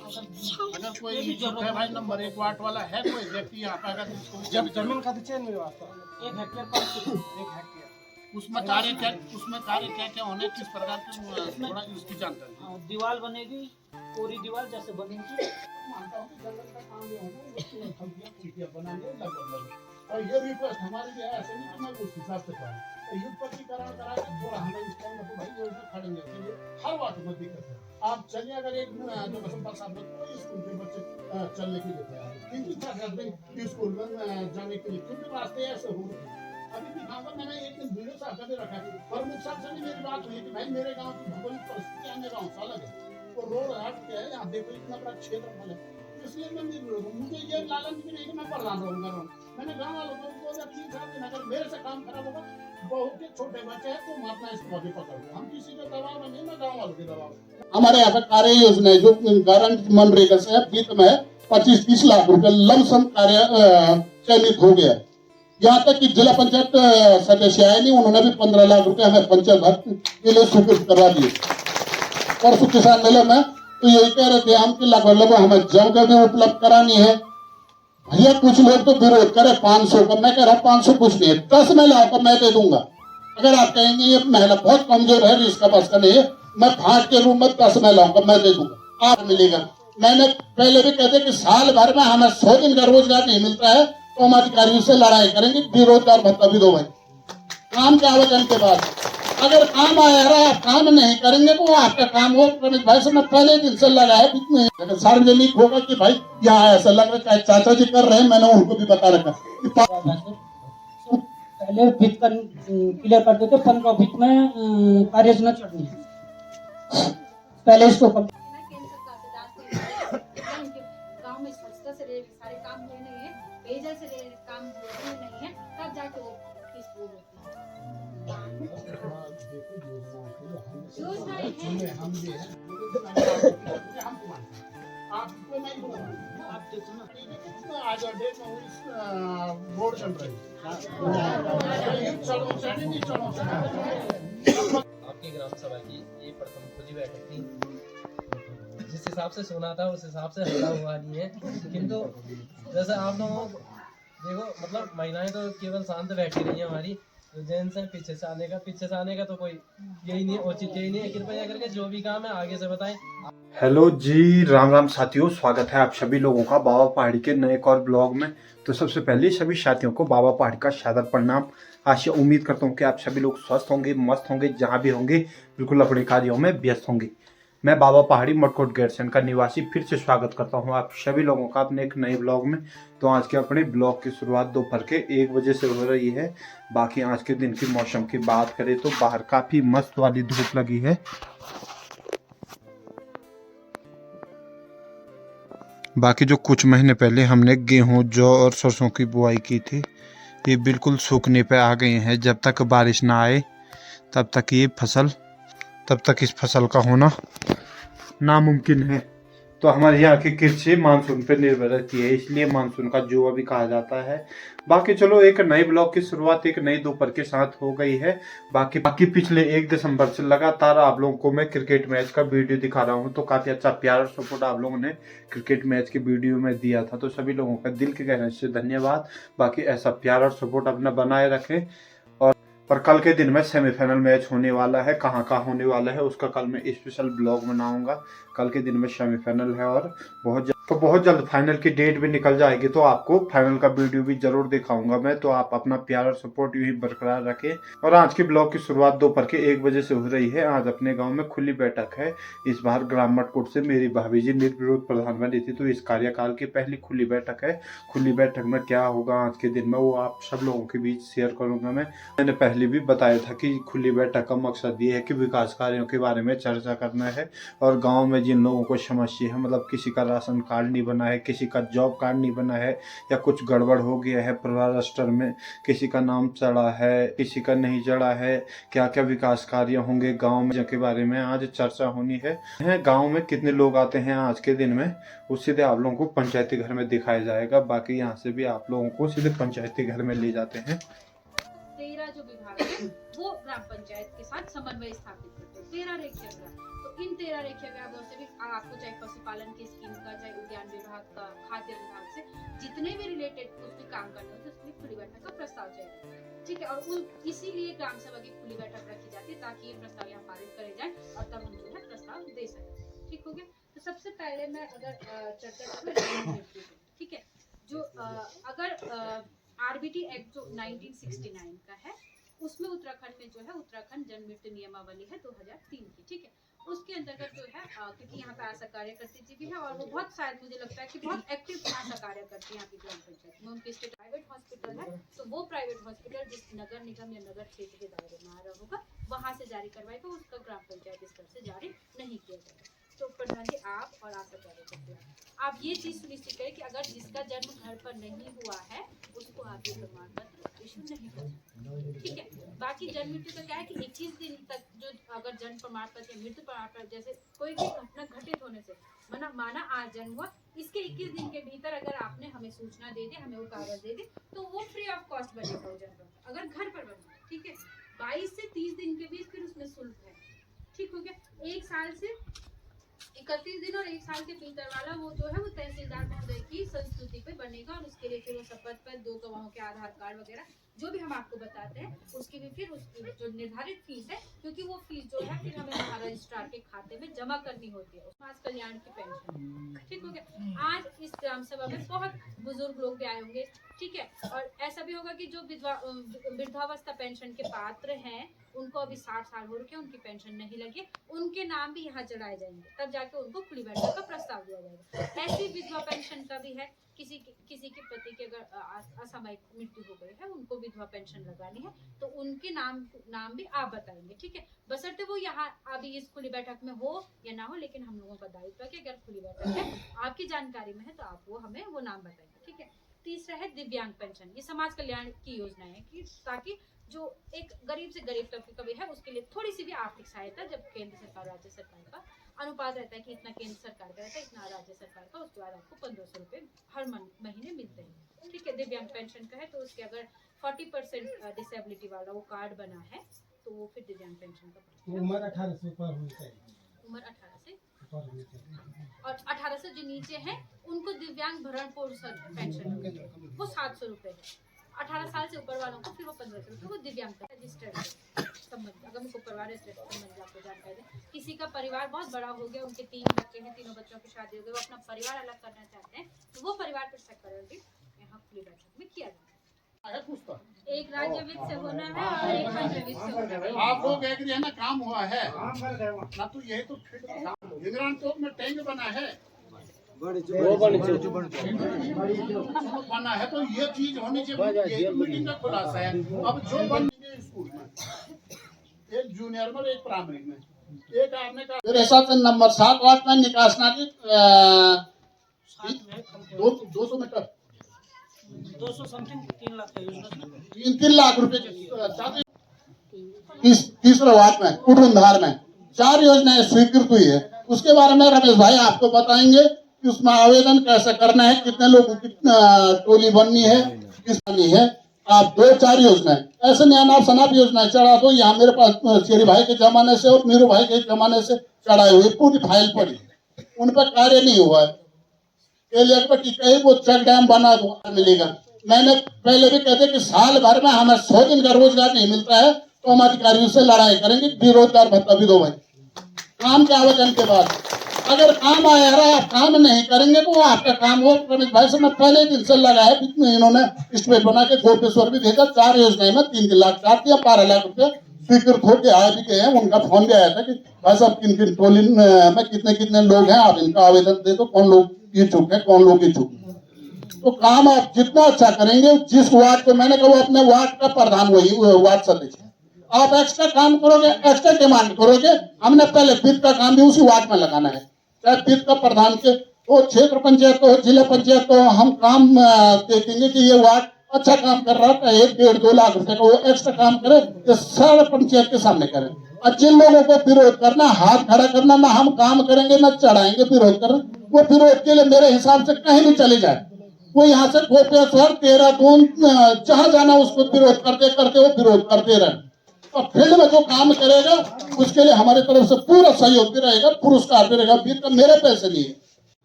अगर कोई इच्छुक है भाई नंबर 1 वार्ड वाला है कोई व्यक्ति यहाँ पे अगर जब जमीन का चेंज नहीं हुआ था 1 हेक्टेयर पर 1 हेक्टेयर उसमें कार्य क्या होने किस प्रकार की थोड़ा उसकी जानकारी। दीवार बनेगी, पूरी दीवार जैसे बनेगी। मानता हूँ कि जंगल का काम जो है ना वो बनाने लगभग और ये रिक्वेस्ट हमारी जो है ऐसे नहीं कि मैं उस हिसाब से कहूँ तो युद्ध पत्रीकरण करा के थोड़ा हमें इस टाइम में तो भाई ये उसमें खड़ेंगे चलिए हर बात में दिक्कत है। आप चलिए अगर एक जो कसम बरसात में कोई स्कूल के बच्चे चलने के लिए तैयार है किन इच्छा करते हैं स्कूल में जाने के लिए क्योंकि रास्ते ऐसे हो रहे हैं। अभी दिखाऊंगा मैंने एक दिन वीडियो साहब का भी रखा है प्रमुख साहब से भी मेरी बात हुई कि भाई मेरे गाँव की भौगोलिक परिस्थिति है मेरा गाँव से अलग है तो रोड हट के है यहाँ देखो इतना बड़ा क्षेत्र है इसलिए मैं मुझे ये लालच भी नहीं कि मैं प्रधान रहूंगा। मैंने गाँव वालों को बोला ठीक है अगर मेरे से काम खराब होगा बहुत के छोटे बच्चे हैं तुम अपना इस पौधे पकड़ लो हम किसी के दबाव में नहीं मैं गाँव वालों के दबाव। हमारे यहाँ पे कार्य योजना जो गारंटी मनरेगा से वित्त में 25-30 लाख रुपए लमसम कार्य चयनित हो गया। यहाँ तक कि जिला पंचायत सदस्य आए नहीं उन्होंने भी 15 लाख रुपए हमें पंचायत भक्त के लिए स्वीकृत करवा दिए। परसों किसान मेले में तो यही कह रहे थे हम कि लगभग हमें जमकर भी उपलब्ध करानी है। भैया कुछ लोग तो विरोध करे 500 का, मैं कह रहा हूँ 500 कुछ नहीं है 10 महिलाओं का मैं दे दूंगा। अगर आप कहेंगे ये महिला बहुत कमजोर है इसका बस का नहीं है मैं भाट के रूप में 10 महिलाओं का मैं दे दूंगा आप मिलेगा। मैंने पहले भी कहते कि साल भर में हमें 100 दिन का रोजगार नहीं मिलता है तो हम अधिकारियों से लड़ाई करेंगे बेरोजगार भत्ता भी दो भाई काम के आवेदन के बाद अगर काम आया रहा आप काम नहीं करेंगे तो आपका काम हो। रमेश भाई से मैं पहले दिन से लगा है अगर सार्वजनिक होगा कि भाई यहाँ ऐसा लग रहा है चाचा जी कर रहे हैं मैंने उनको भी बता रखा पहले वित्त क्लियर कर देते 15 वित्त में कार्य योजना चढ़नी है पहले इसको गांव में स्वच्छता से सारे काम हुए नहीं है पेयजल से काम हुए नहीं है तब जाके वो किस बोल होती आपको नहीं बोला आप देखो ना आज और डेट में इस बोर्ड चल रही आपकी ग्राम सभा की ये प्रथम खुली बैठक थी। जिस हिसाब से सुना था उस हिसाब से हल्ला हुआ नहीं है किंतु जैसे आप लोगों देखो मतलब महिलाएं तो केवल शांत बैठी रही है हमारी तो जेंट्स है पीछे से आने का तो कोई यही नहीं औचित्य यही नहीं है। कृपया करके जो भी काम है आगे से बताएं। हेलो जी राम राम साथियों, स्वागत है आप सभी लोगों का बाबा पहाड़ी के नए एक और ब्लॉग में। तो सबसे पहले सभी साथियों को बाबा पहाड़ी का सादर प्रणाम। आशा उम्मीद करता हूँ कि आप सभी लोग स्वस्थ होंगे मस्त होंगे जहाँ भी होंगे बिल्कुल अपने कार्यों में व्यस्त होंगे। मैं बाबा पहाड़ी मटकोट गैरसैंण का निवासी फिर से स्वागत करता हूं आप सभी लोगों का अपने एक नए ब्लॉग में। तो आज के अपने ब्लॉग की शुरुआत दोपहर के 1 बजे से हो रही है। बाकी आज के दिन की मौसम की बात करें तो बाहर काफ़ी मस्त वाली धूप लगी है। बाकी जो कुछ महीने पहले हमने गेहूं जौ और सरसों की बुआई की थी ये बिल्कुल सूखने पे आ गए हैं। जब तक बारिश ना आए तब तक इस फसल का होना नामुमकिन है। तो हमारे यहाँ की कृषि मानसून पर निर्भर रहती है इसलिए मानसून का जुआ भी कहा जाता है। बाकी चलो एक नए ब्लॉग की शुरुआत एक नई दोपहर के साथ हो गई है। बाकी पिछले 1 दिसंबर से लगातार आप लोगों को मैं क्रिकेट मैच का वीडियो दिखा रहा हूँ। तो काफी अच्छा प्यार और सपोर्ट आप लोगों ने क्रिकेट मैच के वीडियो में दिया था तो सभी लोगों का दिल के गहराई से धन्यवाद। बाकी ऐसा प्यार और सपोर्ट अपना बनाए रखें। और कल के दिन में सेमीफाइनल मैच होने वाला है, कहाँ होने वाला है उसका कल मैं स्पेशल ब्लॉग बनाऊंगा। कल के दिन में सेमीफाइनल है और बहुत जल्द फाइनल की डेट भी निकल जाएगी तो आपको फाइनल का वीडियो भी जरूर दिखाऊंगा मैं। तो आप अपना प्यार और सपोर्ट यूं ही बरकरार रखें। और आज के ब्लॉग की शुरुआत दोपहर के 1 बजे से हो रही है। आज अपने गाँव में खुली बैठक है। इस बार ग्राम मटकोट से मेरी भाभी जी निर्विरोध प्रधान बनी थी तो इस कार्यकाल की पहली खुली बैठक है। खुली बैठक में क्या होगा आज के दिन में वो आप सब लोगों के बीच शेयर करूंगा मैंने पहले भी बताया था कि खुली बैठक का मकसद ये है कि विकास कार्यों के बारे में चर्चा करना है। और गाँव में जिन लोगों को समस्या है मतलब किसी का राशन कार्ड नहीं बना है, किसी का जॉब कार्ड नहीं बना है या कुछ गड़बड़ हो गया है परिवार रजिस्टर में, किसी का नाम चढ़ा है किसी का नहीं चढ़ा है, क्या क्या विकास कार्य होंगे गांव में के बारे में आज चर्चा होनी है। गांव में कितने लोग आते हैं आज के दिन में वो सीधे आप लोगों को पंचायती घर में दिखाया जाएगा। बाकी यहाँ से भी आप लोगों को सीधे पंचायती घर में ले जाते हैं। 13 जो विभाग है वो ग्राम पंचायत के साथ समन्वय स्थापित करते हैं 13 रेखिया ग्राम। तो इन 13 रेखीय विभागों से भी आपको चाहे पशुपालन की स्कीम का, चाहे उद्यान विभाग का, खाद्य विभाग से जितने भी रिलेटेड कुछ भी काम करने होते हैं उसके लिए खुली बैठक का प्रस्ताव चाहिए, ठीक है। और इसीलिए ग्राम सभा की खुली बैठक रखी जाती है ताकि ये प्रस्ताव यहाँ पारित करे जाए और तब हम जो है प्रस्ताव दे सकें, ठीक हो गया। तो सबसे पहले मैं अगर चर्चा करूँ, ठीक है, जो अगर आरबीटी एक्ट जो 1969 का है उसमें उत्तराखंड में जो है उत्तराखंड जन मृत्यु नियमावली है 2003 की, ठीक है। उसके अंतर्गत जो है क्योंकि यहाँ पे आशा कार्यकर्ती जी भी है और वो बहुत, शायद मुझे लगता है कि बहुत एक्टिव आशा कार्यकर्ती यहाँ की ग्राम पंचायत में। उनके स्टेट प्राइवेट हॉस्पिटल है, तो वो प्राइवेट हॉस्पिटल जिस नगर निगम या नगर क्षेत्र के दायरे में आ रहा होगा वहाँ से जारी करवाएगा, उसका ग्राम पंचायत स्तर से जारी नहीं किया जाएगा। तो प्रधान जी आप और आशा कार्यकर्ती आप ये चीज सुनिश्चित करें कि अगर जिसका जन्म घर पर नहीं हुआ है उसको आप ये प्रमाण पत्र इशू नहीं करें, ठीक है। बाकी जन्म मृत्यु का क्या है कि 21 दिन तक जो अगर जन्म प्रमाण पत्र या मृत्यु प्रमाण पत्र जैसे कोई भी घटना घटित होने से माना आज जन्म हुआ, इसके 21 दिन के भीतर अगर आपने हमें सूचना दे दी, हमें वो कागज दे दी, तो वो फ्री ऑफ कॉस्ट बनेगा वो जन्म पत्र अगर घर पर बना, ठीक है। 22 से 30 दिन के बीच फिर उसमें शुल्क है, ठीक हो गया। 1 साल से 31 दिन और 1 साल के भीतर वाला वो जो है वो तहसीलदार महोदय की संस्तुति पे बनेगा और उसके लिए फिर वो शपथ पर 2 गवाहों के आधार कार्ड वगैरह जो भी हम आपको बताते हैं उसकी भी फिर उसकी जो निर्धारित फीस है, क्योंकि वो फीस जो है फिर हमें रजिस्ट्रार के खाते में जमा करनी होती है, समाज कल्याण की पेंशन, ठीक हो गया। आज इस ग्राम सभा में बहुत बुजुर्ग लोग भी आए होंगे, ठीक है, और ऐसा भी होगा कि जो वृद्धावस्था पेंशन के पात्र हैं उनको अभी 60 साल हो रखे, उनकी पेंशन नहीं लगी, उनके नाम भी यहाँ चढ़ाए जाएंगे, तब जाके उनको खुली बैठक का प्रस्ताव दिया जाएगा। ऐसी विधवा पेंशन का भी है, किसी के पति की अगर असामयिक मृत्यु हो गई है उनको विधवा पेंशन लगानी है तो उनके नाम भी आप बताएंगे, ठीक है। बशर्ते वो यहाँ अभी इस खुली बैठक में हो या ना हो, लेकिन हम लोगों का दायित्व है कि अगर खुली बैठक है आपकी जानकारी में है तो आप वो हमें वो नाम बताएंगे, ठीक है। तीसरा है दिव्यांग पेंशन, ये समाज कल्याण की योजना है कि ताकि जो एक गरीब से गरीब तबके का भी है उसके लिए थोड़ी सी भी आर्थिक सहायता, जब केंद्र सरकार राज्य सरकार का अनुपात रहता है कि इतना केंद्र सरकार का रहता है इतना राज्य सरकार का, उसके बाद आपको 1500 रुपये हर महीने मिलते हैं, ठीक है। दिव्यांग पेंशन का है तो उसके अगर 40% डिसेबिलिटी वाला वो कार्ड बना है तो वो फिर दिव्यांग पेंशन का उम्र 18 से ऊपर होनी चाहिए, उम्र 18 से और 18 से जो नीचे है उनको दिव्यांग भरण पोषण पेंशन वो 700 रुपये है। 18 साल से ऊपर वालों को फिर वो 1500 रुपये वो दिव्यांग का रजिस्टर्ड संबंध, अगर उनको परिवार संबंध आपको जानकारी दें, किसी का परिवार बहुत बड़ा हो गया, उनके 3 बच्चे हैं, तीनों बच्चों की शादी हो गई, वो अपना परिवार अलग करना चाहते हैं तो वो परिवार प्रस्तुतिकरण भी यहाँ खुली बैठक में किया जाता है। एक राज्य वित्त से होना है और एक केंद्र वित्त से होना है। आप लोग एक दिन ना काम हुआ है ना, तो यही तो इंद्रान चौक में टैंक बना है, वो बना है तो ये चीज होनी चाहिए, यही मीटिंग का खुलासा है। अब जो बन स्कूल में एक जूनियर में एक प्राइमरी में एक आपने कहा मेरे हिसाब से नंबर 7 वार्ड में निकास नाली 200 मीटर 200 समथिंग 3 लाख का योजना 3 लाख रुपए तीसरा वार्ड में कुटुंधार में 4 योजनाएं स्वीकृत हुई है। उसके बारे में रमेश भाई आपको बताएंगे कि उसमें आवेदन कैसे करना है, कितने लोगों की टोली बननी है, किस बननी है। आप 2-4 योजनाएं ऐसे नहीं अनाप शनाप योजनाएं चढ़ा दो, यहाँ मेरे पास शेरी भाई के जमाने से और मीरू भाई के जमाने से चढ़ाई हुई पूरी फाइल पड़ी, उन पर कार्य नहीं हुआ है। कहीं वो चेक डैम बना दो मिलेगा। मैंने पहले भी कहते कि साल भर में हमें 100 दिन का रोजगार नहीं मिलता है तो हम अधिकारियों से लड़ाई करेंगे, बेरोजगार भत्ता भी दो भाई। काम के आवेदन के बाद अगर काम आया रहा आप काम नहीं करेंगे तो आपका काम हो। रमेश भाई से मैं पहले दिन से लगा है, इन्होंने स्टेट बना के गोपेश्वर भी भेजा, 4 योजनाएं में 3 लाख 12 लाख रुपए स्वीकृत होकर आए भी गए हैं। उनका फोन भी आया था कि भाई साहब किन किन टोली में कितने लोग हैं, आप इनका आवेदन दे दो, कौन लोग इच्छुक है कौन लोग इच्छुक। तो काम आप जितना अच्छा करेंगे, जिस वार्ड को मैंने कहा वो अपने वार्ड का प्रधान वही वार्ड सदस्य, आप एक्स्ट्रा काम करोगे, एक्स्ट्रा डिमांड करोगे, हमने पहले वित्त का काम भी उसी वार्ड में लगाना है, चाहे वित्त का प्रधान के तो क्षेत्र पंचायत हो जिला पंचायत तो हम काम देखेंगे कि ये वार्ड अच्छा काम कर रहा है, 1-1.5-2 लाख रुपए का वो एक्स्ट्रा काम करे, ये सारा पंचायत के सामने करे। और जिन लोगों को विरोध करना, हाथ खड़ा करना, ना हम काम करेंगे ना चढ़ाएंगे, विरोध करना, वो विरोध के लिए मेरे हिसाब से कहीं भी चले जाए, वो यहाँ से गोपेश्वर 13 जहाँ जाना उसको विरोध करते करते वो विरोध करते रहे। तो फील्ड में जो काम करेगा उसके लिए हमारे तरफ से पूरा सहयोग भी रहेगा, पुरस्कार भी रहेगा। वित्त मेरे पैसे नहीं है,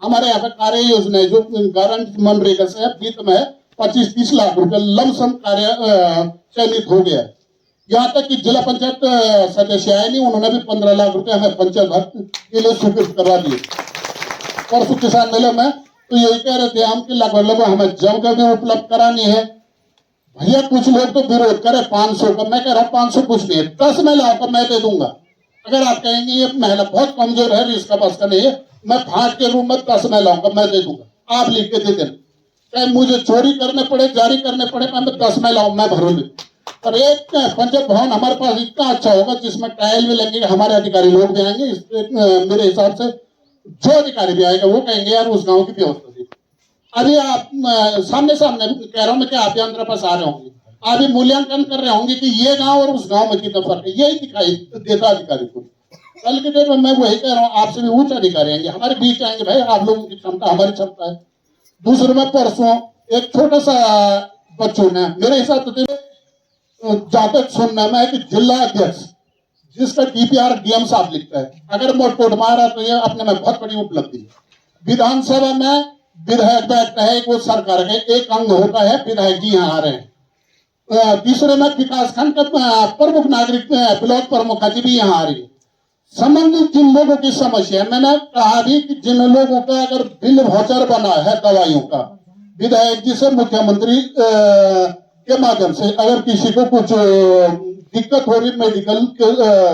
हमारे यहाँ पे कार्य योजना है जो गारंटी मनरेगा से वित्त में 25-30 लाख रुपए लमसम कार्य चयनित हो गया है। यहाँ तक कि जिला पंचायत सदस्य आए नहीं, उन्होंने भी 15 लाख रुपए हमें पंचायत घर के लिए स्वीकृत करवा दिए। परसों किसान मेले में तो यही कह रहे थे हम कि लगभग हमें जमकर भी उपलब्ध करानी है। भैया कुछ लोग तो विरोध करे 500 का, मैं कह रहा हूँ 500 कुछ नहीं है, 10 महिलाओं का मैं दे दूंगा। अगर आप कहेंगे ये महिला बहुत कमजोर है, इसका बस का नहीं है, मैं फाट के रूम में 10 महिलाओं का मैं दे दूंगा, आप लिख के दे देना। चाहे मुझे चोरी करने पड़े, जारी करने पड़े, मैं 10 महिलाओं मैं भरूंगी। और एक पंचायत भवन हमारे पास इतना अच्छा होगा जिसमें टाइल भी लगेगा, हमारे अधिकारी लोग भी आएंगे। मेरे हिसाब से जो अधिकारी भी आएगा वो कहेंगे यार उस गाँव की व्यवस्था थी। अभी आप सामने सामने कह रहा हूँ मैं कि आप यंत्र पास आ रहे होंगे, अभी मूल्यांकन कर रहे होंगे कि ये गांव और उस गांव में कितना फर्क है, यही दिखाई देता अधिकारी को। कल के डेट में मैं वही कह रहा हूँ, आपसे भी उच्च अधिकारी आएंगे, हमारे बीच आएंगे, भाई आप लोगों की क्षमता हमारी क्षमता है। दूसरे में परसों एक छोटा सा बच्चों ने मेरे हिसाब से जहां तक सुनने में है कि जिला अध्यक्ष जिसका डीपीआर डीएम साहब लिखता है, अगर मोट मारा तो ये अपने में बहुत बड़ी उपलब्धि है। विधानसभा में विधायक बैठता है, वो सरकार का एक अंग होता है, विधायक जी यहाँ आ रहे हैं। तीसरे में विकास खंड का प्रमुख नागरिक ब्लॉक प्रमुख जी भी यहाँ आ रही है। संबंधित जिन लोगों की समस्या, मैंने कहा भी कि जिन लोगों का अगर बिल वाउचर बना है दवाइयों का, विधायक जी से मुख्यमंत्री के माध्यम से अगर किसी को कुछ दिक्कत हो रही मेडिकल के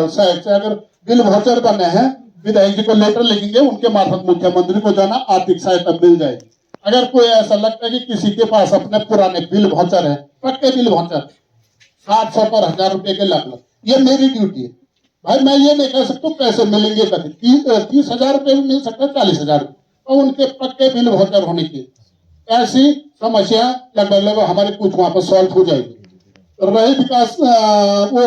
साइड से, अगर बिल वाउचर बने हैं, विधायक जी को लेटर लिखेंगे, उनके मार्फत मुख्यमंत्री को जाना, आर्थिक सहायता मिल जाएगी। अगर कोई ऐसा लगता है कि किसी के पास अपने पुराने बिल वाउचर है, पक्के बिल वाउचर 700 पर 1000 रुपए के लगभग, ये मेरी ड्यूटी है भाई। मैं ये नहीं कह सकता पैसे मिलेंगे कभी, 30,000 रुपए भी मिल सकता है, 40,000 रुपए, और उनके पक्के बिल वाउचर होने की ऐसी समस्या लगभग हमारे कुछ वहां पर सॉल्व हो जाएगी। रही विकास वो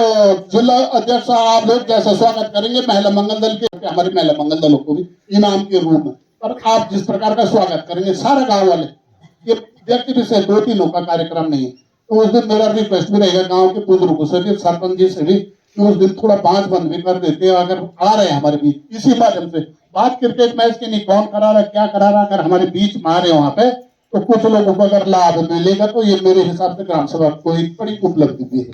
जिला अध्यक्ष आप लोग जैसा स्वागत करेंगे महिला मंगल दल के, हमारे महिला मंगल दलों को भी इनाम के रूप में, और आप जिस प्रकार का स्वागत करेंगे सारा गांव वाले, ये व्यक्ति विशेष 2-3 का कार्यक्रम नहीं है। तो उस दिन मेरा रिक्वेस्ट भी रहेगा गांव के बुजुर्गों से भी, सरपंच जी से भी, कि उस दिन थोड़ा बांझ बंद भी कर देते हैं अगर आ रहे हैं हमारे बीच। इसी माध्यम से बात क्रिकेट मैच की नहीं, कौन करा रहा क्या करा रहा, अगर हमारे बीच में आ रहे वहां पे तो कुछ लोगों को अगर लाभ मिलेगा तो ये मेरे हिसाब से ग्राम सभा को एक बड़ी उपलब्धि भी है।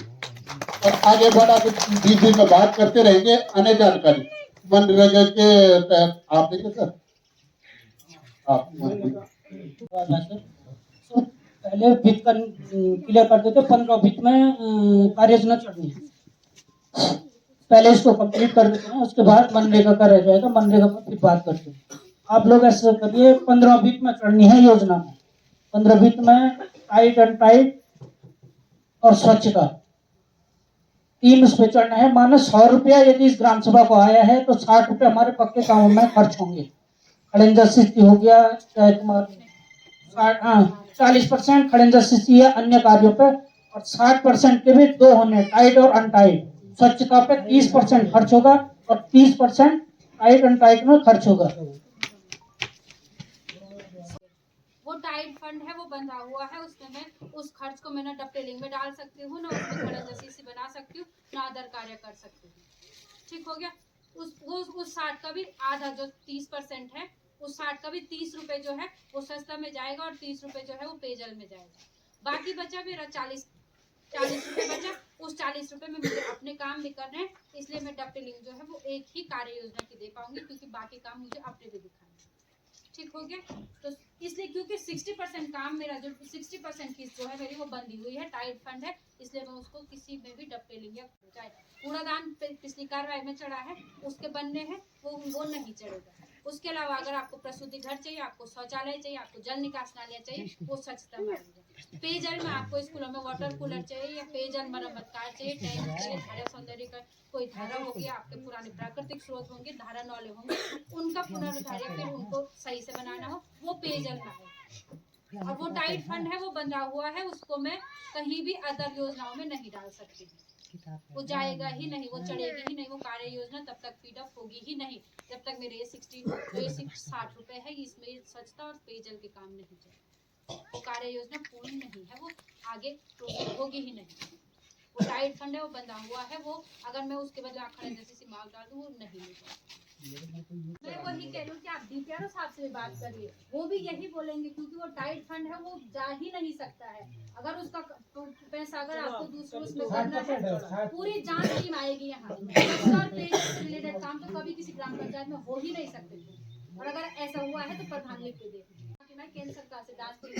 और आगे बढ़ा के बीच बीच में बात करते रहेंगे। अन्य जानकारी मनरेगा के तहत आप देखिए सर, आप पहले वित्त क्लियर कर देते, 15 वित्त में कार्य योजना चढ़नी है, पहले इसको कंप्लीट कर देते हैं, उसके बाद मनरेगा का रह जाएगा, मनरेगा पर फिर बात करते हैं। आप लोग ऐसा करिए, 15 वित्त में चढ़नी है योजना में, 15 वित्त में टाइट एंड टाइट और स्वच्छता 3 उस पे चढ़ना है। मानो 100 रुपया यदि इस ग्राम सभा को आया है तो 60 रुपये हमारे पक्के कामों में खर्च होंगे। खड़ंजा सिस्ती हो गया, चाहे तुम्हारे 40% खड़ंजा सिस्ती या अन्य कार्यों पे, और 60% के भी 2 होने, टाइट और अनटाइट। स्वच्छता पे 30% खर्च होगा और 30% टाइट एंड टाइट में खर्च होगा। वो टाइट फंड है, वो बंधा हुआ है, उसमें मैं उस खर्च को मैं ना डबटेलिंग में डाल सकती हूँ, ना उसमें खड़ंजा सिस्ती बना सकती हूँ, ना अदर कार्य कर सकती हूँ। ठीक हो गया। उस 60 का भी आधा जो 30% है, उस 60 का भी 30 रुपए जो है वो सस्ता में जाएगा और 30 रुपए जो है वो पेयजल में जाएगा। बाकी बचा मेरा 40 रुपए बचा। उस 40 रुपए में मुझे अपने काम भी करने हैं, इसलिए मैं डबटेलिंग जो है वो एक ही कार्य योजना की दे पाऊंगी, क्योंकि बाकी काम मुझे अपने भी दिखाने। ठीक हो गया। तो इसलिए क्योंकि 60% काम मेरा जो 60% फीस जो है मेरी वो बंधी हुई है, टाइट फंड है, इसलिए मैं उसको किसी में भी डबटेलिंग या कूड़ादान पिछली कार्रवाई में चढ़ा है, उसके बनने हैं वो नहीं चढ़ेगा। उसके अलावा अगर आपको प्रसूति घर चाहिए, आपको शौचालय चाहिए, आपको जल निकास नालियाँ चाहिए, वो स्वच्छता में आएगा। पेयजल में आपको स्कूलों में वाटर कूलर चाहिए या पेयजल मरम्मत कार्य चाहिए, टैंक चाहिए, धारा सौंदर्य का कोई धारा होगी, आपके पुराने प्राकृतिक स्रोत होंगे, धारा नौले होंगे, उनका पुनरुद्धार या फिर उनको सही से बनाना हो, वो पेयजल में है। और वो टाइट फंड है, वो बंधा हुआ है, उसको मैं कहीं भी अदर योजनाओं में नहीं डाल सकती, वो जाएगा ही नहीं, वो चढ़ेगी ही नहीं, वो कार्य योजना तब तक फीडअप होगी ही नहीं जब तक मेरे ये 60 रुपए है, इसमें स्वच्छता और पेयजल के काम नहीं चले। वो कार्य योजना पूर्ण नहीं है, वो आगे होगी ही नहीं। वो टाइट फंड है, वो बंधा हुआ है, वो अगर मैं उसके बदले आखिर जैसे सी मांग डाल दूं वो नहीं मिलेगा। मैं वही कह रही हूँ कि आप डीपीआरओ साहब से बात करिए, वो भी यही बोलेंगे क्योंकि वो टाइट फंड है, वो जा ही नहीं सकता है। अगर उसका पैसा अगर आपको दूसरे उसमें करना है, पूरी जांच टीम आएगी यहाँ। पेयजल से रिलेटेड काम तो कभी किसी ग्राम पंचायत में हो ही नहीं सकते थे, और अगर ऐसा हुआ है तो प्रधान लिख के दे कि मैं केंद्र सरकार से जांच टीम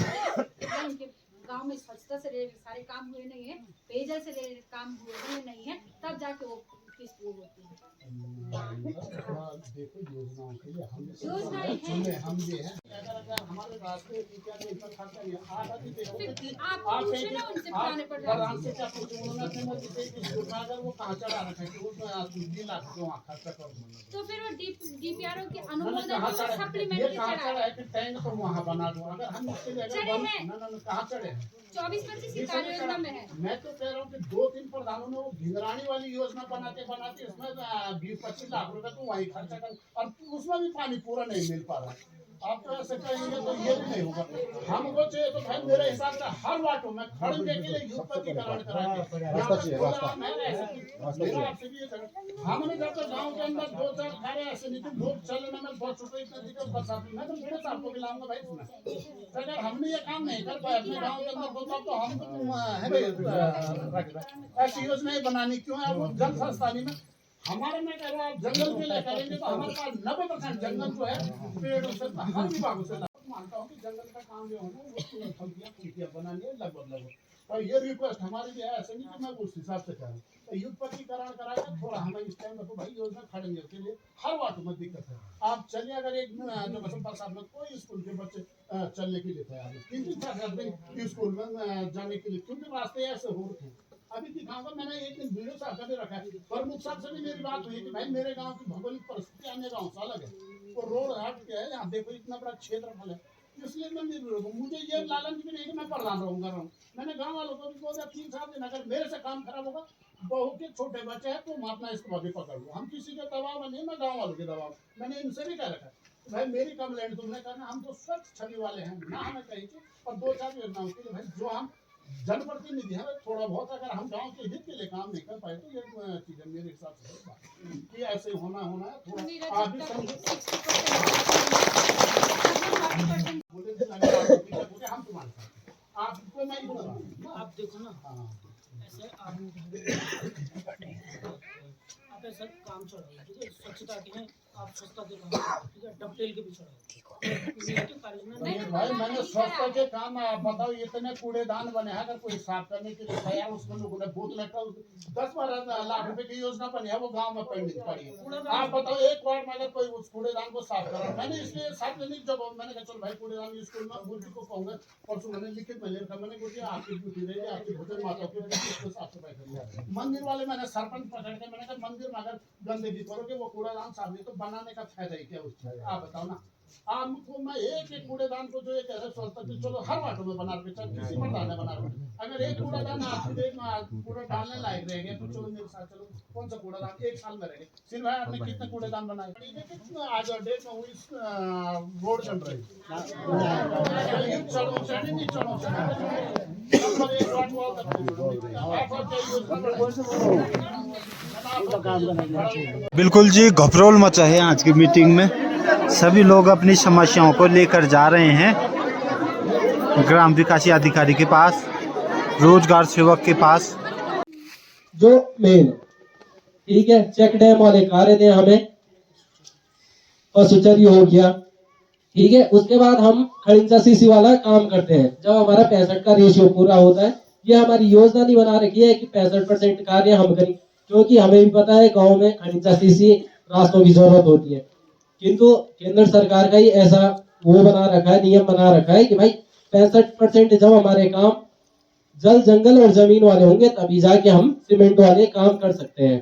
उनके गांव में स्वच्छता से रिलेटेड सारे काम हुए नहीं है, पेयजल से रिलेटेड काम हुए नहीं है, तब जाके वो किस पूरी होती है। देखो योजनाओं के लिए योजनाएं हैं। हम भी हैं, अगर हमारे रास्ते क्या इतना खर्चा नहीं आप पूछे ना उनसे पुराने प्रधान से क्या पूछे, उन्होंने अगर वो कहाँ चढ़ा रखा है कि उसमें 2 लाख खर्चा करो, तो फिर वो डीपीआरओ के अनुमोदन सप्लीमेंट ये के कहाँ चढ़ा चढ़ा है कि टैंक तो वहाँ बना दो। अगर हम इसके लिए चढ़े हैं। कहाँ चढ़े हैं? 24-25 की कार्य योजना में है। मैं तो कह रहा हूँ कि 2-3 प्रधानों ने वो भिंगरानी वाली योजना बनाते बनाते इसमें 20-25 लाख रुपए तो वहीं खर्चा कर, और उसमें भी पानी पूरा नहीं मिल पा रहा है। आप तो ऐसे कहेंगे तो ये भी नहीं होगा। हमको चाहिए तो भाई मेरे हिसाब से हर वाटों में खड़े के लिए युद्धपतिकरण कराएंगे। हमने जब तक गाँव के अंदर 2-4 कार्य ऐसे नहीं थे, लोग चलने में बहुत छोटे इतने दिक्कत बरसात में, तो मेरे साथ को मिलाऊंगा भाई इसमें। अगर हमने ये काम नहीं कर पाए अपने गाँव के अंदर तो हम तो ऐसी योजनाएं बनानी क्यों है? वो जन संस्थानी में हमारे में कह रहा जंगल के लिए करेंगे तो हमारे पास 90% जंगल जो है पेड़ों से हर विभागों से मानता हूँ कि जंगल का काम जो है वो फल्कियाँ बनानी है लगभग। और ये रिक्वेस्ट हमारी भी है, ऐसे नहीं कि मैं उस हिसाब से कह रहा हूँ, तो युद्धपतिकरण कराएगा थोड़ा हमें इस टाइम में तो भाई योजना खड़ेंगे के लिए हर वार्ड में दिक्कत है। आप चलिए अगर एक जो बसंत साहब में कोई स्कूल के बच्चे चलने के लिए तैयार है 3-4 दिन स्कूल में जाने के लिए, क्योंकि रास्ते ऐसे हो रखे हैं। अभी दिखाऊंगा, मैंने एक दिन वीडियो साहब का भी रखा है, प्रमुख साहब से भी मेरी बात हुई कि भाई मेरे गांव की भौगोलिक परिस्थिति अन्य गांव से अलग है, वो रोड हट के है, यहाँ देखो इतना बड़ा क्षेत्रफल है, इसलिए मैं मुझे ये लालच भी नहीं कि मैं प्रधान रहूंगा। मैंने गाँव वालों को भी बोला 3-4 दिन अगर मेरे से काम खराब होगा, बहू के छोटे बच्चे हैं तो मैं अपना इसको भी पकड़ लूँ। हम किसी के दबाव में नहीं, मैं गाँव वालों के दबाव, मैंने इनसे भी कह रखा है भाई मेरी कंप्लेंट तुमने करना, हम तो स्वच्छ छवि वाले हैं ना, हमें कहीं की और 2-4 योजनाओं के लिए भाई जो हम जनप्रतिनिधि है थोड़ा बहुत अगर हम गांव के हित के लिए काम नहीं कर पाए तो ये चीज मेरे हिसाब से कि ऐसे होना है थोड़ा आप भी बोले हम तुम्हारे साथ आपको मैं बोल रहा हूँ। आप देखो ना, ऐसे आप ऐसा काम चल रहा है, ठीक है, स्वच्छता के हैं, आप स्वच्छता के काम, ठीक है, डबटेल के भी चल रहा है। भाई मैंने स्वच्छता के काम बताओ, इतने कूड़ेदान बने हैं, अगर कोई साफ करने के लिए तैयार उसमें लोगों ने बोतलें 10-12 लाख रुपए की योजना बनी है, वो गांव में पेंडिंग पड़ी है। आप बताओ एक वार्ड में अगर कोई उस कूड़ेदान को साफ करा, मैंने इसलिए सार्वजनिक जगह मैंने कहा चलो भाई कूड़ेदान स्कूल में गुरुजी को कहूंगा, परसों मैंने लिखित में लिखा, मैंने गुरुजी आपकी ड्यूटी रहेगी, आपकी भोजन माता की साफ सफाई करिए। मंदिर वाले मैंने सरपंच पकड़ के मैंने कहा मंदिर में अगर गंदगी करोगे वो कूड़ेदान साफ नहीं तो बनाने का फायदा ही क्या उसका, आप बताओ ना। आपको मैं एक कूड़ेदान को जो ये कह रहे सोचता कि चलो हर वाटों में बना रहे, किसी प्रधान ने बना रहे, अगर एक कूड़ेदान आपकी देश में कूड़ा डालने लायक रह गया तो चलो मेरे साथ चलो, कौन सा कूड़ेदान 1 साल में रह गए। सिर्फ भाई आपने कितने कूड़ेदान बनाए, कितना आज डेट में हुई रोड चल रही बिल्कुल जी, घबराहट मचा है आज की मीटिंग में। सभी लोग अपनी समस्याओं को लेकर जा रहे हैं ग्राम विकास अधिकारी के पास, रोजगार सेवक के पास। जो मेन ठीक है, चेक डैम वाले कार्य थे हमें और सुचारू हो गया, ठीक है। उसके बाद हम खड़ींचा सीसी वाला काम करते हैं, जब हमारा 65 का रेशियो पूरा होता है। ये हमारी योजना नहीं बना रखी है कि 65% कार्य हम करें, क्योंकि हमें भी पता है गाँव में खड़ींचा सीसी रास्तों की जरूरत होती है, किंतु केंद्र सरकार का ही ऐसा वो बना रखा है, नियम बना रखा है कि भाई 65% जब हमारे काम जल जंगल और जमीन वाले होंगे तभी जाके हम सीमेंट वाले काम कर सकते हैं,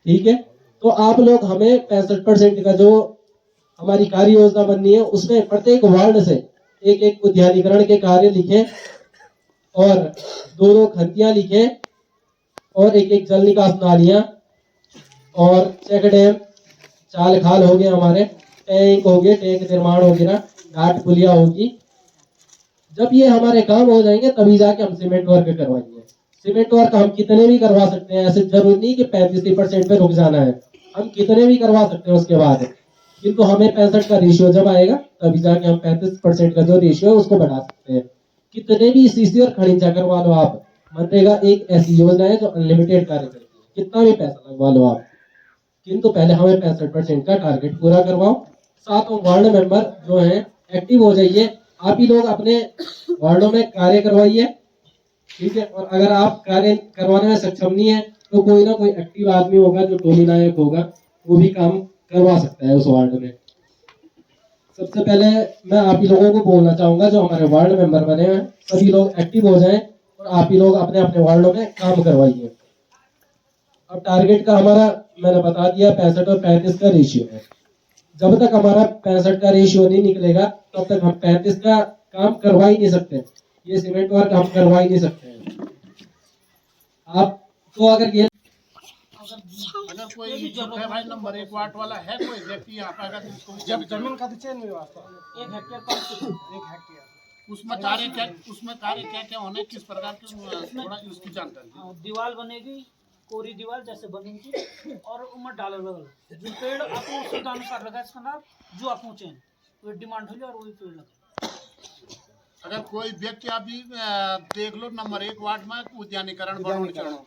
ठीक है। तो आप लोग हमें 65% का जो हमारी कार्य योजना बननी है उसमें प्रत्येक वार्ड से एक उद्यानीकरण के कार्य लिखे और 2-2 खंतियां लिखे और एक जल निकास नालियां और चेक डैम, चाल खाल हो गए, हमारे टैंक हो गए, टैंक निर्माण हो गया, घाट पुलिया होगी। जब ये हमारे काम हो जाएंगे तभी जाके हम सीमेंट वर्क करवाएंगे। सीमेंट वर्क हम कितने भी करवा सकते हैं, ऐसे जरूरी नहीं कि 35% पे रुक जाना है, हम कितने भी करवा सकते हैं उसके बाद, किंतु हमें 65 का रेशियो जब आएगा तभी जाके हम 35% का जो रेशियो है उसको बढ़ा सकते हैं। कितने भी सीसी और खड़ींचा करवा लो आप, मनरेगा एक ऐसी योजना है जो अनलिमिटेड कार्य करती है, कितना भी पैसा लगवा लो आप, किंतु पहले हमें 65% का टारगेट पूरा करवाओ। साथ में वार्ड मेंबर जो है एक्टिव हो जाइए, आप ही लोग अपने वार्डों में कार्य करवाइए, ठीक है। और अगर आप कार्य करवाने में सक्षम नहीं है तो कोई ना कोई एक्टिव आदमी होगा जो टोली नायक होगा, वो भी काम करवा सकता है उस वार्ड में। सबसे पहले मैं आप ही लोगों को बोलना चाहूंगा, जो हमारे वार्ड मेंबर बने हैं सभी लोग एक्टिव हो जाएं और आप ही लोग अपने अपने वार्डों में काम करवाइए। अब टारगेट का हमारा मैंने बता दिया 65 और 35 का रेशियो है। जब तक हमारा 65 का रेशियो नहीं निकलेगा तब तक हम 35 का काम करवा ही नहीं सकते, ये सीमेंट वर्क हम करवा ही नहीं सकते हैं। आपको अगर ये अगर कोई इच्छुक है भाई, नंबर 1 वार्ड वाला है कोई व्यक्ति यहाँ पे, अगर इसको जब जमीन का चयन नहीं हुआ 1 हेक्टेयर कम से 1 हेक्टेयर, उसमें कार्य क्या क्या होने, किस प्रकार की थोड़ा उसकी जानकारी। दीवार बनेगी, कोरी दीवार जैसे बनेगी और उमर डालर बगल जो पेड़ आपको उसी का अनुसार लगा इसका नाम जो आप पूछें वो डिमांड हो और वही पेड़ लगे। अगर कोई व्यक्ति अभी देख लो नंबर 1 वार्ड में उद्यानीकरण बढ़ाने चढ़ो,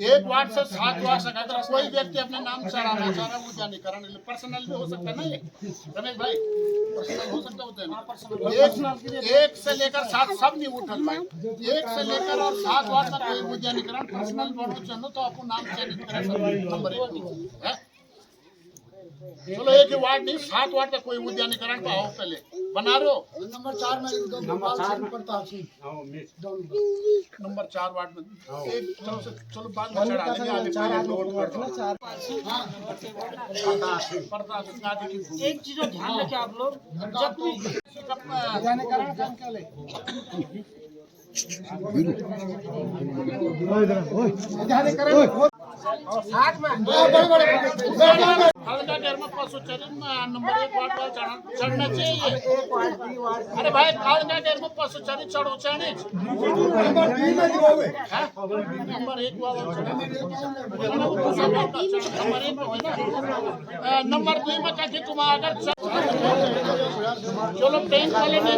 1 वार्ड से 7 वार्ड तक अगर कोई व्यक्ति अपने नाम चढ़ाना चाह रहा है उद्यानीकरण, पर्सनल भी हो सकता है ना, ये रमेश भाई पर्सनल हो सकता है, एक से लेकर 7 सब नहीं उठल भाई, 1 से लेकर और 7 वार्ड तक कोई उद्यानीकरण पर्सनल बढ़ो चाहो तो आपको नाम चयनित करें नंबर 1 है। चलो 1 वार्ड नहीं 7 वार्ड तक कोई उद्यानीकरण पाओ, पहले बना रहे हो नंबर 4 में, नंबर 4 वार्ड में एक चलो बाद में चढ़ा देंगे, आगे एक चीज ध्यान रखें आप लोग, जब भी नंबर 1 वार्ड वाला चढ़ना चाहिए। अरे भाई कालका डेर में पशुचारी चढ़ो चढ़े नंबर 1 वाला नंबर 2 में क्या तुम अगर चलो ट्रेन वाले ने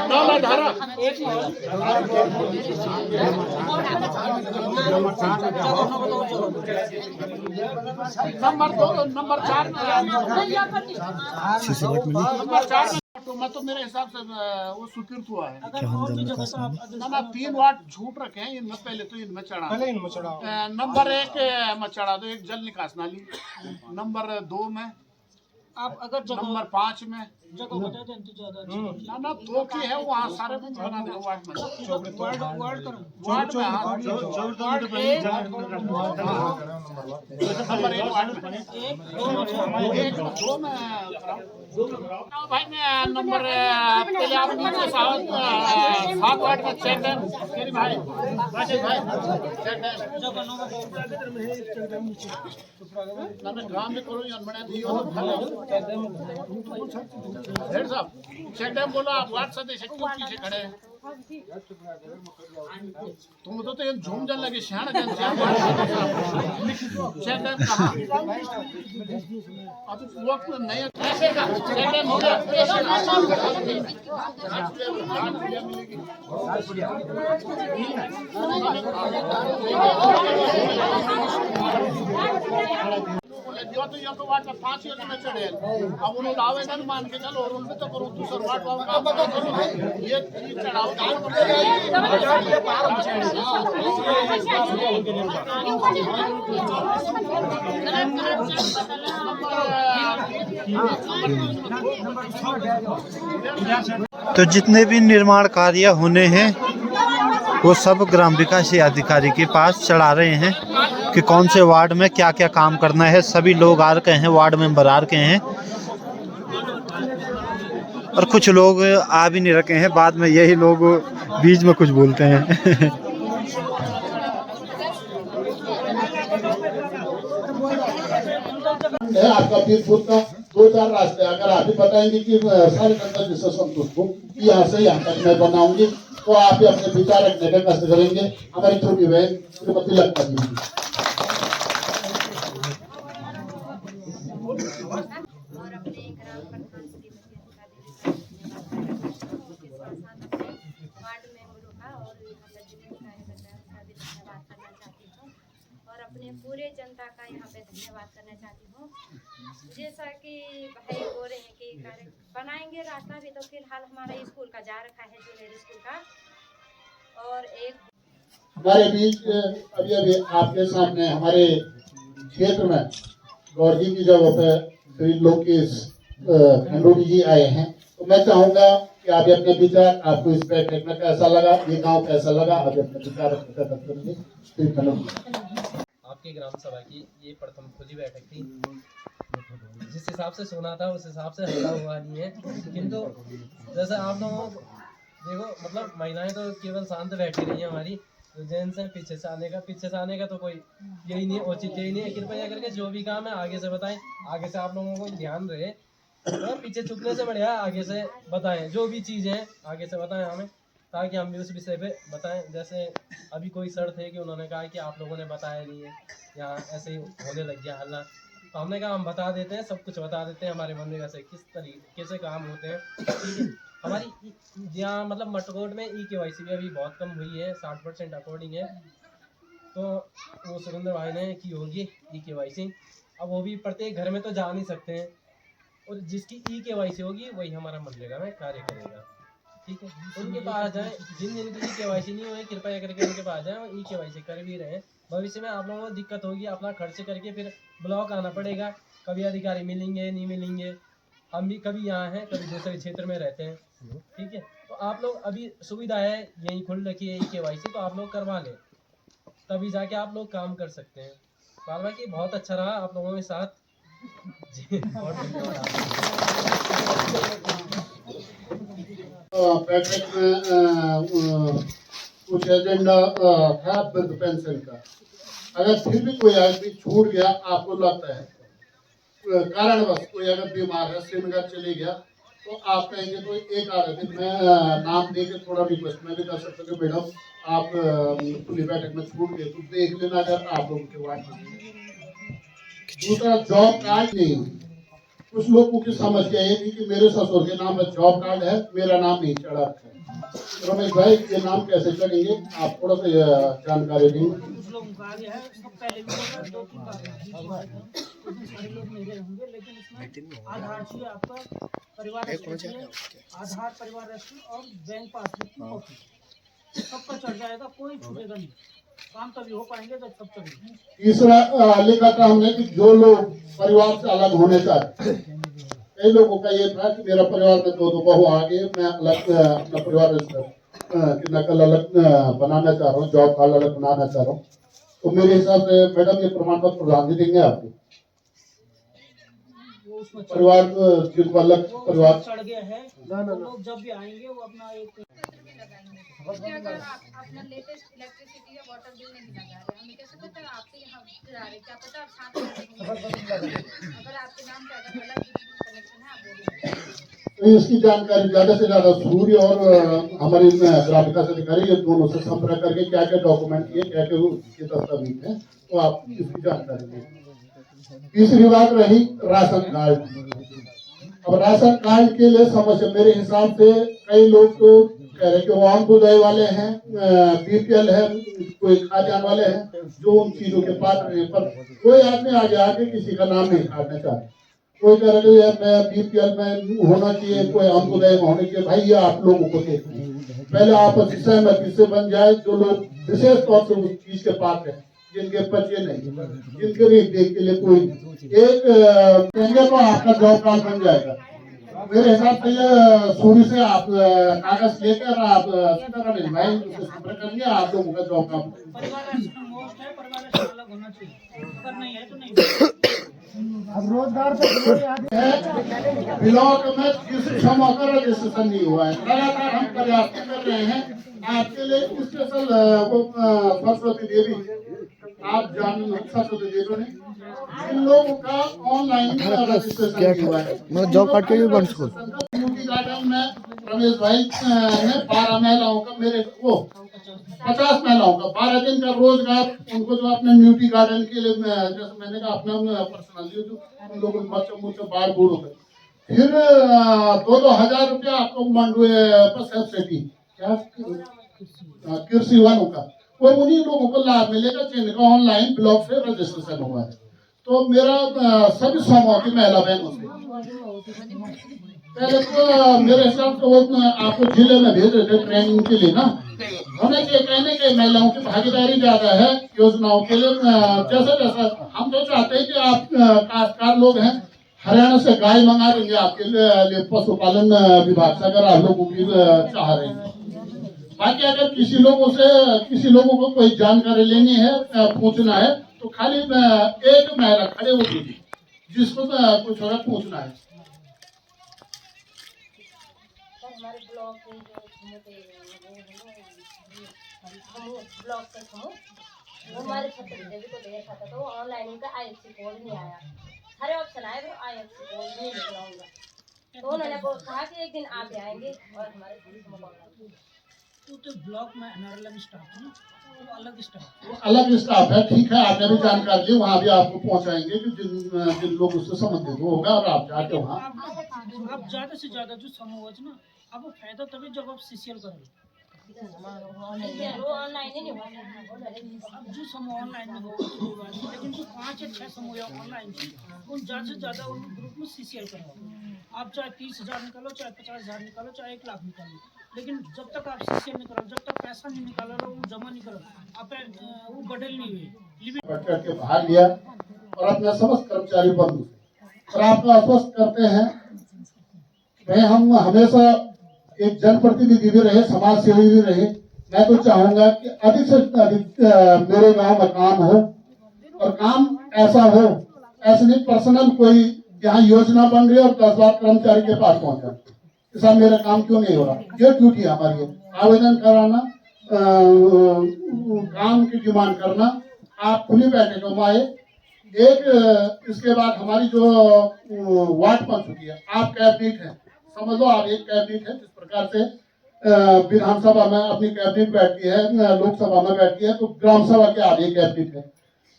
डॉलर धारा नंबर 2 नंबर 4 तो मैं तो मेरे हिसाब से वो स्वीकृत हुआ है। ना 3 वार्ड छूट रखे हैं इनमें, पहले तो इनमें चढ़ा नंबर 1 में चढ़ा दो, एक जल निकास नाली, नंबर 2 में आप अगर नंबर 5 में जगह बता दें तो ज्यादा ना 2 की है वहाँ सारे बना देगा वार्ड में नंबर 1 वार्ड में 1 2 में भाई मैं नंबर पहले आप नीचे 7 वार्ड में चेक डैम मेरी भाई चेक डैम ग्राम में करो हेड साहब चेक डैम बोलो आप वार्ड सदस्य क्यों पीछे खड़े हैं? तुम तो ये झूम जल लगे शहर चेक डैम कहाँ अब वक्त नहीं ऐसे का चेक डैम हो गया तो यहाँ पे वार्ड में 5 में चढ़े अब उन्होंने आवेदन मान के चलो और उनमें तो करो दूसरा वार्ड वाला ये चीज चढ़ाओ तो जितने भी निर्माण कार्य होने हैं वो सब ग्राम विकास अधिकारी के पास चढ़ा रहे हैं कि कौन से वार्ड में क्या क्या काम करना है। सभी लोग आ रखे हैं, वार्ड मेंबर आ रखे हैं और कुछ लोग आ भी नहीं रखे हैं, बाद में यही लोग बीच में कुछ बोलते हैं। आपका 20 फुट का दो चार रास्ते अगर आप ही बताएंगे कि सारे जनता जिससे संतुष्ट हो कि यहाँ से यहाँ तक मैं बनाऊंगी, तो आप ही अपने विचार रखने का कष्ट करेंगे। हमारी छोटी बहन श्रीमती लखपत जी। और अपने ग्राम प्रधान श्रीमती वार्ड मेंबरों का और यहाँ पर जितने कार्यकर्ता हैं उसका भी धन्यवाद करना चाहती हूँ और अपने पूरे जनता का यहाँ पे धन्यवाद करना चाहती हूँ। जैसा कि भाई बोल रहे हैं कि कार्य बनाएंगे रास्ता भी, तो फिलहाल हमारा स्कूल का जा रखा है जूनियर स्कूल का, और एक हमारे बीच अभी अभी आपके सामने हमारे क्षेत्र में गौरजी की जगह पे श्री लोकेश खंडूरी जी आए हैं, तो मैं चाहूंगा कि आप अपने विचार, आपको इस बैठक में कैसा लगा, ये गांव कैसा लगा, आप अपने विचार करेंगे। श्री खंडूरी आपकी ग्राम सभा की ये प्रथम खुली बैठक थी। जिस हिसाब से सुना था उस हिसाब से हल्ला हुआ नहीं है, किंतु जैसे आप लोगों देखो मतलब महिलाएं तो केवल शांत बैठी रही हैं हमारी, तो जेंट्स हैं पीछे से आने का तो कोई यही नहीं, औचित्य यही नहीं है। कृपया करके जो भी काम है आगे से बताएं, आगे से आप लोगों को ध्यान रहे, तो पीछे छुपने से बढ़िया आगे से बताएं, जो भी चीज़ें हैं आगे से बताएं हमें, ताकि हम भी उस विषय पे बताएं। जैसे अभी कोई सर थे कि उन्होंने कहा कि आप लोगों ने बताया नहीं है, यहाँ ऐसे ही होने लग गया हल्ला, तो हमने कहा हम बता देते हैं, सब कुछ बता देते हैं हमारे मनरेगा से किस तरीके से काम होते हैं। ठीक है, हमारी यहाँ मतलब मटकोट में EKYC भी अभी बहुत कम हुई है, 60% अकॉर्डिंग है, तो वो सुरेंद्र भाई ने की होगी EKYC। अब वो भी प्रत्येक घर में तो जा नहीं सकते हैं, और जिसकी EKYC होगी वही हमारा मनरेगा में कार्य करेगा। ठीक है, उनके पास जाएं, जिन की EKYC नहीं हुई कृपया करके उनके पास जाएं, और EKYC कर भी रहे हैं। भविष्य में आप लोगों को दिक्कत होगी, अपना खर्च करके फिर ब्लॉक आना पड़ेगा, कभी अधिकारी मिलेंगे नहीं मिलेंगे, हम भी कभी यहाँ हैं कभी दूसरे क्षेत्र में रहते हैं। ठीक है, तो आप लोग अभी सुविधा है यहीं खुल रखी है EKYC, तो आप लोग करवा लें, तभी जाके आप लोग काम कर सकते हैं। बाकी बहुत अच्छा रहा आप लोगों के साथ जी, बहुत धन्यवाद। बैठक में कुछ एजेंडा था वृद्ध पेंशन का, अगर फिर भी कोई आदमी छूट गया, आपको लगता है कारणवश कोई अगर बीमार है, श्रीनगर चले गया, तो आप कहेंगे तो एक आदमी मैं नाम दे के थोड़ा रिक्वेस्ट मैं भी कर सकता हूँ, मैडम आप खुली बैठक में छूट गए तो देख लेना अगर आप लोगों के वार्ड में। दूसरा जॉब कार्ड नहीं, कुछ लोगों की समस्या ये थी कि मेरे ससुर के नाम पर जॉब कार्ड है, मेरा नाम नहीं चढ़ा है। रमेश भाई ये नाम कैसे चढ़ेंगे, आप थोड़ा सा जानकारी देंगे। कुछ लोग का आगे है, सब पहले भी होगा, 2-3 बार सारे लोग मेरे होंगे, लेकिन इसमें आधार चाहिए आपका, परिवार आधार, परिवार रजिस्ट्री और बैंक पासबुक की कॉपी, सबका चढ़ जाएगा, कोई छूटेगा नहीं। काम तभी हो पाएंगे जब सब चढ़ेगा। तीसरा लिखा था हमने कि जो लोग परिवार से अलग होने चाहते, कई लोगों का ये था कि मेरा परिवार में 2 बहू आ गए, मैं अलग अपना परिवार की नकल अलग बनाना चाह रहा हूँ, जॉब कार्ड अलग बनाना चाह रहा हूँ, तो मेरे हिसाब से मैडम ये प्रमाण पत्र प्रदान देंगे आपको। परिवार जिनको अलग परिवार चढ़ गया है, लोग जब भी आएंगे वो अपना एक उसके अगर आप अपना लेटेस्ट इलेक्ट्रिसिटी या वाटर बिल नहीं लगा रहे, हमें कैसे पता है आपके यहाँ जा रहे, क्या पता आप साथ में अगर आपके नाम पे अगर अलग कनेक्शन है आप तो इसकी जानकारी ज्यादा से ज्यादा सूर्य और हमारे ग्राम विकास अधिकारी ये दोनों से संपर्क करके क्या क्या डॉक्यूमेंट किए, क्या क्या दस्तावेज है, तो आप इसकी जानकारी दें। तीसरी बात रही राशन कार्ड। अब राशन कार्ड के लिए समस्या मेरे हिसाब से कई लोग तो कह रहे कि वो अंत्योदय वाले हैं, BPL है, कोई खाद्यान्न वाले हैं जो उन चीजों के पात्र हैं, पर कोई आदमी आगे आके किसी का नाम नहीं काटना चाहता। कोई कह रहे हैं मैं BPL में होना चाहिए, कोई अंत्योदय में होना चाहिए। भाई ये आप लोगों को देखना है, पहले आपस में सहमति से बन जाए, जो लोग विशेष तौर से उस चीज के पात्र हैं, जिनके बच्चे नहीं, जिनके भी देख के लिए कोई एक कहेंगे तो आपका जॉब कार्ड बन जाएगा। मेरे हिसाब से ये सूर्य से आप कागज लेकर आप रमेश भाई से संपर्क करेंगे, आप लोगों का जॉब कार्ड परिवार मोस्ट है, परिवार से अलग होना चाहिए, अगर नहीं है तो नहीं। अब रोजगार पर ब्लॉक में किस मौका रजिस्ट्रेशन नहीं हुआ है, लगातार हम प्रयास कर रहे हैं। आपके लिए स्पेशल वो सरस्वती देवी, आप जान सरस्वती देवी ने इन लोगों का ऑनलाइन रजिस्ट्रेशन हुआ है। मतलब जॉब कार्ड के लिए बन स्कूल यूटी गार्डन में रमेश भाई ने 12 महिलाओं का 50 महिलाओं का 12 दिन का रोजगार उनको जो अपने न्यूटी गार्डन के लिए जैसे मैंने कहा अपना पर्सनली जो उन लोगों ने बच्चों मुझसे बाहर बूढ़ हो गए। फिर 2,000 रुपया आपको मंडवे सब्सिडी क्या कृषि वालों का वो उन्हीं लोगों को लाभ मिलेगा जिनका ऑनलाइन ब्लॉक से रजिस्ट्रेशन हुआ है। तो मेरा सभी समूह की महिला बहनों से पहले तो मेरे हिसाब से वो आपको जिले में भेज रहे थे ट्रेनिंग के लिए ना, हमें ये कहने के महिलाओं की भागीदारी ज्यादा है योजनाओं के लिए। जैसा हम तो चाहते हैं कि आप काश्तकार लोग हैं, हरियाणा से गाय मंगा देंगे आपके लिए पशुपालन विभाग से अगर आप लोगों की चाह रहे हैं। बाकी अगर किसी लोगों को कोई जानकारी लेनी है पूछना है तो खाली एक महिला खड़े होगी जिसको कुछ अगर पूछना है। हमारे ब्लॉक के ब्लॉक के समूह वो हमारे छत्र देवी को देखा था तो ऑनलाइन उनका IFSC कोड नहीं आया, सारे ऑप्शन आए तो IFSC कोड नहीं निकला होगा। तो उन्होंने कहा कि एक दिन आप आएंगे और हमारे तो ब्लॉक में NRLM स्टाफ है ना, वो अलग स्टाफ है। ठीक है, आपने भी जानकारी ली, वहाँ भी आपको पहुँचाएंगे कि जिन लोग उससे संबंधित होगा और आप जाके वहाँ आप ज्यादा से ज्यादा जो समूह है ना आपको फायदा तभी जब आप CCL करोगे। वो ऑनलाइन ही नहीं हुआ, अब जो समूह ऑनलाइन में होगा लेकिन जो 5 या 6 समूह ऑनलाइन उन ज्यादा से ज्यादा उन ग्रुप में CCL करवाओ। आप चाहे 30,000 निकालो, चाहे 50,000 निकालो, चाहे 1 लाख निकालो, लेकिन जब तक आप CCL नहीं करो, जब तक पैसा नहीं निकालो, वो जमा नहीं करो, आप वो बदल नहीं हुई करके भाग लिया और अपना समस्त कर्मचारी बंधु और आपको आश्वस्त करते हैं भाई हम हमेशा एक जनप्रतिनिधि भी रहे, समाज सेवी भी रहे। मैं तो चाहूंगा कि अधिक से अधिक मेरे गांव में काम हो और काम ऐसा हो, ऐसे नहीं पर्सनल कोई यहाँ योजना बन रही है और 10 लाख कर्मचारी के पास पहुंचा कि साहब मेरा काम क्यों नहीं हो रहा। ये ड्यूटी हमारी है, आवेदन कराना, काम की डिमांड करना। आप खुली बैठकों में आए। एक इसके बाद हमारी जो वार्ड बन चुकी है, आप कैबिनेट है, समझ लो आप एक कैबिनेट है। जिस प्रकार से विधानसभा में अपनी कैबिनेट बैठती है, लोकसभा में बैठती है, तो ग्राम सभा के आगे कैबिनेट है।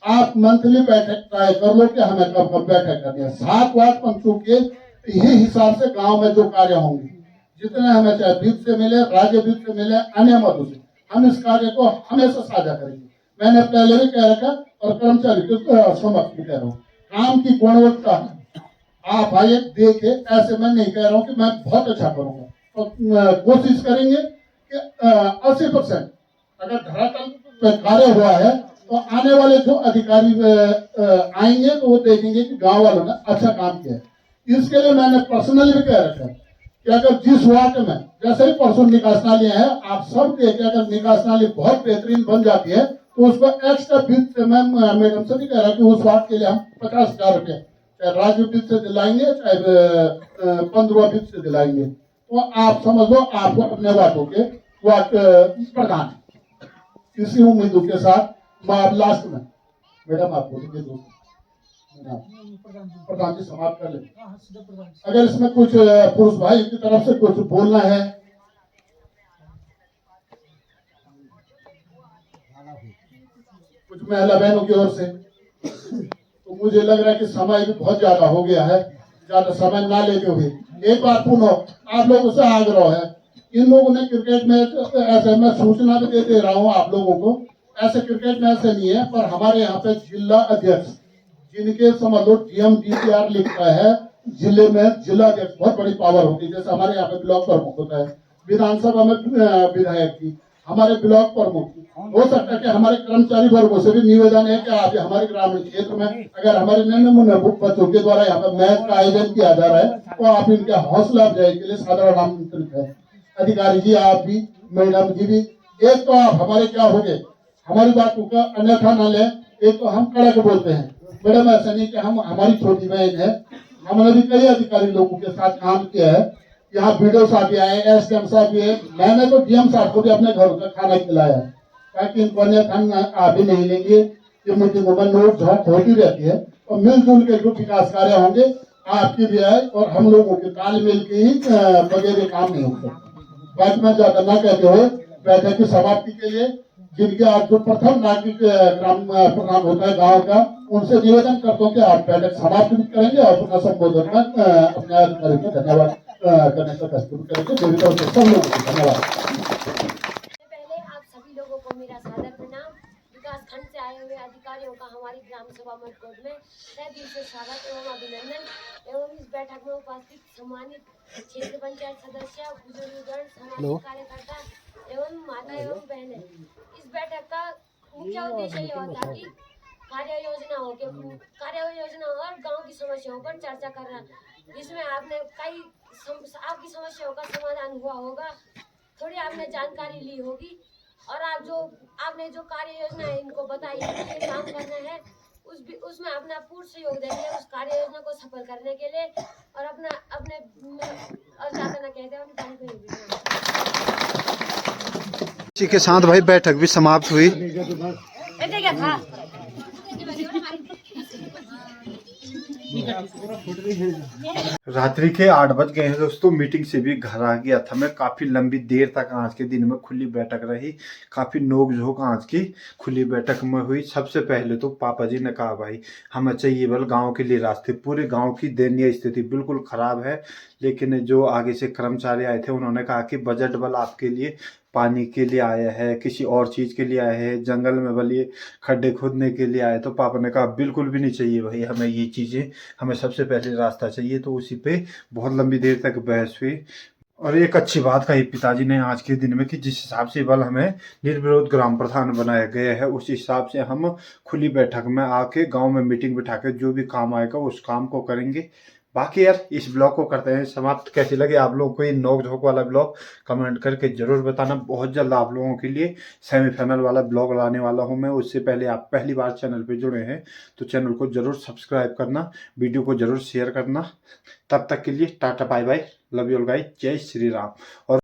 आप मंथली बैठक तय कर लो कि हमें कब कब बैठक करनी है। 7 वार्ड पंचों के यही हिसाब से गांव में जो कार्य होंगे, जितने हमें चाहे वित्त से मिले, राज्य वित्त से मिले, अन्य मदों से, हम इस कार्य को हमेशा साझा करेंगे। मैंने पहले भी कह रखा और कर्मचारी के समक्ष भी कह रहा हूँ, काम की गुणवत्ता आप आइए देखे। ऐसे मैं नहीं कह रहा हूँ कि मैं बहुत अच्छा करूंगा, तो कोशिश करेंगे कि 80% अगर धरातल पे कार्य हुआ है तो आने वाले जो अधिकारी आएंगे तो वो देखेंगे कि गांव वालों ने अच्छा काम किया है। इसके लिए मैंने पर्सनली भी कह रखा है कि अगर जिस वार्ड में जैसे ही परसों निकास नालियां है, आप सब देखें अगर निकास नाली बहुत बेहतरीन बन जाती है तो उसको एक्स्ट्रा वित्त से मैं मैडम से भी कह रहा कि उस वार्ड के लिए हम 50,000 रुपये चाहे राज्य वित्त से दिलाएंगे, चाहे 15 वित्त से दिलाएंगे। तो आप समझ लो आपको अपने वार्डों के वार्ड प्रधान। इसी उम्मीदों के साथ मैं अब लास्ट में मैडम आपको प्रधान जी समाप्त कर ले। अगर इसमें कुछ पुरुष भाई की तरफ से कुछ बोलना है, कुछ महिला बहनों की ओर से, तो मुझे लग रहा है कि समय भी बहुत ज्यादा हो गया है। ज्यादा समय ना लेते हुए एक बार पुनः आप लोगों से आग्रह है, इन लोगों ने क्रिकेट में ऐसे मैं सूचना भी दे रहा हूँ आप लोगों को, ऐसे क्रिकेट में ऐसे नहीं है, पर हमारे यहाँ पे जिला अध्यक्ष जिनके समझ लो DM DPR लिखता है, जिले में जिला अध्यक्ष बहुत बड़ी पावर होती है। जैसे हमारे यहाँ पे ब्लॉक प्रमुख होता है, विधानसभा में विधायक की, हमारे ब्लॉक प्रमुख की। हो सकता है कि हमारे कर्मचारी वर्गों से भी निवेदन है कि आप हमारे ग्रामीण क्षेत्र में अगर हमारे नन्हे बच्चों के द्वारा यहाँ पे मैच का आयोजन किया जा रहा है तो आप इनके हौसला अफजाई के लिए साधारण आमंत्रित है। अधिकारी जी, आप भी, मैडम जी भी, एक तो आप हमारे क्या हो गए, हमारी बातों का अन्यथा न ले। एक तो हम कड़क बोलते हैं मैडम, ऐसा नहीं कि हम हमारी छोटी बहन है, हमने भी कई अधिकारी लोगों के साथ काम किया है। यहाँ BDO साहब भी आए, SDM साहब भी है, मैंने तो DM साहब को भी अपने घरों का खाना खिलाया ताकि इनको अन्यथा आ भी नहीं लेंगे। ये मीटिंगों में नोट झोंक होती रहती है, और मिलजुल के जो विकास कार्य होंगे आपकी भी आए और हम लोगों के तालमेल के ही बगैर काम नहीं होगा। बात में ज्यादा न कहते हुए बैठक की समाप्ति के लिए जिनके आज जो प्रथम नागरिक ग्राम प्रधान होता है गांव का, उनसे निवेदन करता हूँ कि आप बैठक समाप्त भी करेंगे और अपना संबोधन में अपने अधिकारियों को धन्यवाद करने का प्रस्तुत करेंगे। सब लोगों को धन्यवाद। पहले आप सभी लोगों को मेरा सादर प्रणाम। विकास खंड से आए हुए अधिकारियों का हमारी ग्राम सभा मटकोट में तहे दिल से स्वागत एवं अभिनंदन एवं इस बैठक में उपस्थित सम्मानित क्षेत्र पंचायत सदस्य, बुजुर्गगण, सामाजिक कार्यकर्ता एवं माता एवं बहनें। इस बैठक का मुख्य उद्देश्य यह था कि कार्य योजनाओं और गांव की समस्याओं पर चर्चा करना, जिसमें आपने आपकी समस्याओं का समाधान हुआ होगा, थोड़ी आपने जानकारी ली होगी और आपने जो कार्य योजना है इनको बताई है कि काम करना है, उसमें अपना पूर्ण सहयोग देंगे उस कार्य योजना को सफल करने के लिए और अपने और ज्यादा न कहते हैं इसी के साथ भाई बैठक भी समाप्त हुई। रात्रि के 8 बज गए हैं दोस्तों। मीटिंग से भी घर आ गया था मैं। काफ़ी लंबी देर तक आज के दिन में खुली बैठक रही। काफ़ी नोक झोंक आज की खुली बैठक में हुई। सबसे पहले तो पापा जी ने कहा भाई हमें चाहिए बल गांव के लिए रास्ते। पूरे गांव की दयनीय स्थिति बिल्कुल ख़राब है, लेकिन जो आगे से कर्मचारी आए थे उन्होंने कहा कि बजट बल आपके लिए पानी के लिए आया है, किसी और चीज़ के लिए आया है, जंगल में बल ये खड्डे खोदने के लिए आए। तो पापा ने कहा बिल्कुल भी नहीं चाहिए भाई हमें ये चीज़ें, हमें सबसे पहले रास्ता चाहिए। तो उसी पे बहुत लंबी देर तक बहस हुई। और एक अच्छी बात कही पिताजी ने आज के दिन में कि जिस हिसाब से बल हमें निर्विरोध ग्राम प्रधान बनाया गया है, उस हिसाब से हम खुली बैठक में आके गाँव में मीटिंग बिठा के जो भी काम आएगा उस काम को करेंगे। बाकी यार इस ब्लॉग को करते हैं समाप्त। कैसे लगे आप लोगों को ये नोक झोंक वाला ब्लॉग कमेंट करके जरूर बताना। बहुत जल्द आप लोगों के लिए सेमीफाइनल वाला ब्लॉग लाने वाला हूं मैं। उससे पहले आप पहली बार चैनल पे जुड़े हैं तो चैनल को जरूर सब्सक्राइब करना, वीडियो को जरूर शेयर करना। तब तक के लिए tata bye bye, love you all guys, जय श्री राम। और